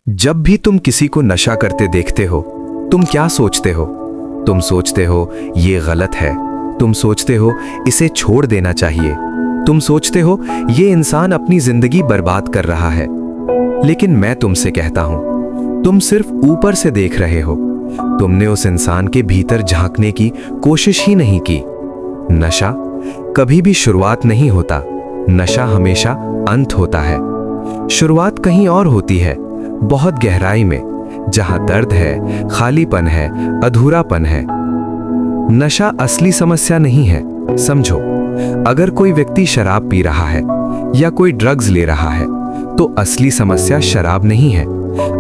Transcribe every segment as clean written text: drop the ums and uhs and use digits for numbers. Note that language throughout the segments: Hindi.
जब भी तुम किसी को नशा करते देखते हो, तुम क्या सोचते हो? तुम सोचते हो ये गलत है। तुम सोचते हो इसे छोड़ देना चाहिए। तुम सोचते हो ये इंसान अपनी जिंदगी बर्बाद कर रहा है। लेकिन मैं तुमसे कहता हूं, तुम सिर्फ ऊपर से देख रहे हो। तुमने उस इंसान के भीतर झांकने की कोशिश ही नहीं की। नशा कभी भी शुरुआत नहीं होता, नशा हमेशा अंत होता है। शुरुआत कहीं और होती है, बहुत गहराई में, जहां दर्द है, खालीपन है, अधूरापन है। नशा असली समस्या नहीं है। समझो, अगर कोई व्यक्ति शराब पी रहा है या कोई ड्रग्स ले रहा है, तो असली समस्या शराब नहीं है।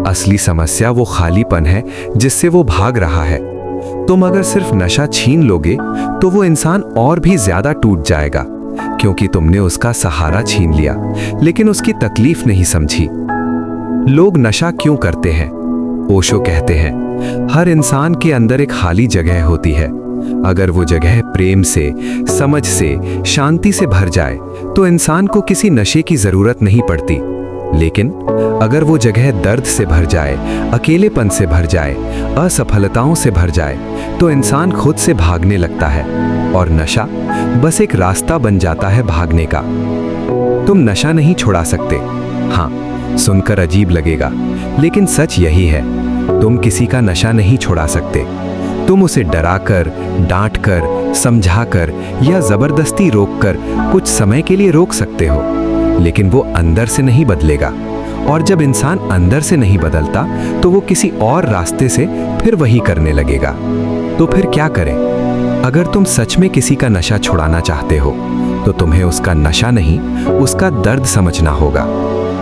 असली समस्या वो खालीपन है जिससे वो भाग रहा है। तुम अगर सिर्फ नशा छीन लोगे तो वो इंसान और भी ज्यादा टूट जाएगा, क्योंकि तुमने उसका सहारा छीन लिया, लेकिन उसकी तकलीफ नहीं समझी। लोग नशा क्यों करते हैं? ओशो कहते हैं, हर इंसान के अंदर एक खाली जगह होती है। अगर वो जगह प्रेम से, समझ से, शांति से भर जाए तो इंसान को किसी नशे की जरूरत नहीं पड़ती। लेकिन अगर वो जगह दर्द से भर जाए, अकेलेपन से भर जाए, असफलताओं से भर जाए, तो इंसान खुद से भागने लगता है और नशा बस एक रास्ता बन जाता है भागने का। तुम नशा नहीं छुड़ा सकते। हाँ, सुनकर अजीब लगेगा, लेकिन सच यही है। तुम किसी का नशा नहीं छुड़ा सकते। तुम उसे डराकर, डांटकर, समझाकर या जबरदस्ती रोककर कुछ समय के लिए रोक सकते हो, लेकिन वो अंदर से नहीं बदलेगा। और जब इंसान अंदर से नहीं बदलता तो वो किसी और रास्ते से फिर वही करने लगेगा। तो फिर क्या करें? अगर तुम सच में किसी का नशा छुड़ाना चाहते हो तो तुम्हें उसका नशा नहीं, उसका दर्द समझना होगा।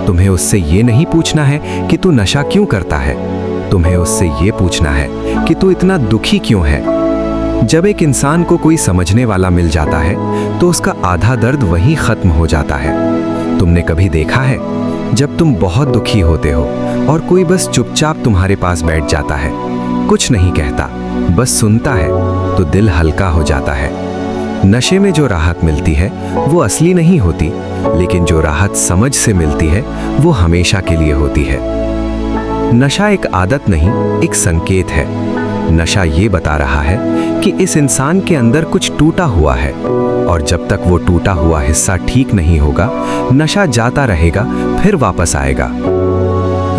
तुम्हें उससे ये नहीं पूछना है कि तू नशा क्यों करता है। तुम्हें उससे ये पूछना है कि तू इतना दुखी क्यों है। जब एक इंसान को कोई समझने वाला मिल जाता है तो उसका आधा दर्द वहीं खत्म हो जाता है। तुमने कभी देखा है, जब तुम बहुत दुखी होते हो और कोई बस चुपचाप तुम्हारे पास बैठ जाता है, कुछ नहीं कहता, बस सुनता है, तो दिल हल्का हो जाता है। नशे में जो राहत मिलती है वो असली नहीं होती, लेकिन जो राहत समझ से मिलती है वो हमेशा के लिए होती है। नशा एक आदत नहीं, एक संकेत है। नशा ये बता रहा है कि इस इंसान के अंदर कुछ टूटा हुआ है, और जब तक वो टूटा हुआ हिस्सा ठीक नहीं होगा, नशा जाता रहेगा, फिर वापस आएगा।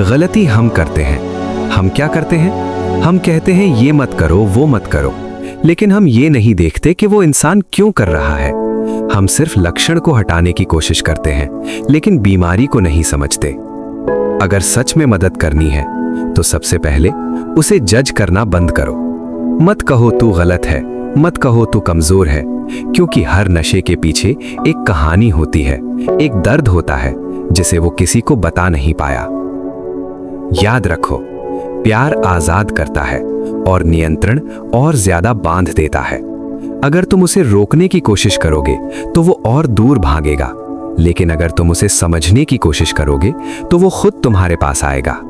गलती हम करते हैं। हम क्या करते हैं? हम कहते हैं ये मत करो, वो मत करो, लेकिन हम ये नहीं देखते कि वो इंसान क्यों कर रहा है। हम सिर्फ लक्षण को हटाने की कोशिश करते हैं, लेकिन बीमारी को नहीं समझते। अगर सच में मदद करनी है तो सबसे पहले उसे जज करना बंद करो। मत कहो तू गलत है, मत कहो तू कमजोर है, क्योंकि हर नशे के पीछे एक कहानी होती है, एक दर्द होता है जिसे वो किसी को बता नहीं पाया। याद रखो, प्यार आजाद करता है और नियंत्रण और ज्यादा बांध देता है। अगर तुम उसे रोकने की कोशिश करोगे तो वो और दूर भागेगा, लेकिन अगर तुम उसे समझने की कोशिश करोगे तो वो खुद तुम्हारे पास आएगा।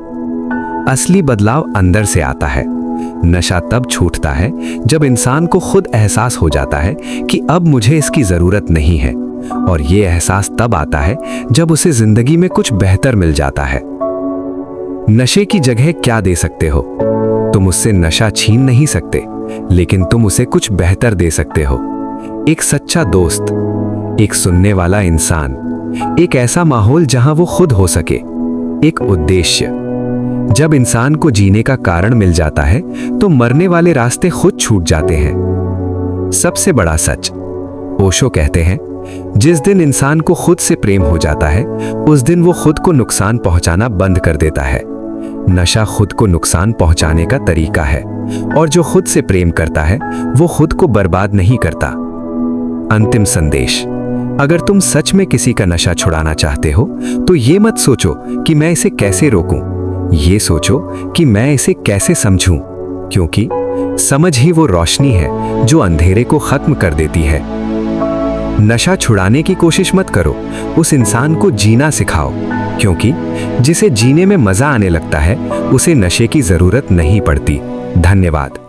असली बदलाव अंदर से आता है। नशा तब छूटता है जब इंसान को खुद एहसास हो जाता है कि अब मुझे इसकी जरूरत नहीं है, और ये एहसास तब आता है जब उसे जिंदगी में कुछ बेहतर मिल जाता है। नशे की जगह क्या दे सकते हो? तुम उससे नशा छीन नहीं सकते, लेकिन तुम उसे कुछ बेहतर दे सकते हो। एक सच्चा दोस्त, एक सुनने वाला इंसान, एक ऐसा माहौल जहां वो खुद हो सके, एक उद्देश्य। जब इंसान को जीने का कारण मिल जाता है तो मरने वाले रास्ते खुद छूट जाते हैं। सबसे बड़ा सच, ओशो कहते हैं, जिस दिन इंसान को खुद से प्रेम हो जाता है उस दिन वो खुद को नुकसान पहुंचाना बंद कर देता है। नशा खुद को नुकसान पहुंचाने का तरीका है, और जो खुद से प्रेम करता है वो खुद को बर्बाद नहीं करता। अंतिम संदेश, अगर तुम सच में किसी का नशा छुड़ाना चाहते हो तो ये मत सोचो कि मैं इसे कैसे रोकूं, ये सोचो कि मैं इसे कैसे समझूं, क्योंकि समझ ही वो रोशनी है जो अंधेरे को खत्म कर देती है। नशा छुड़ाने की कोशिश मत करो, उस इंसान को जीना सिखाओ, क्योंकि जिसे जीने में मजा आने लगता है उसे नशे की जरूरत नहीं पड़ती। धन्यवाद।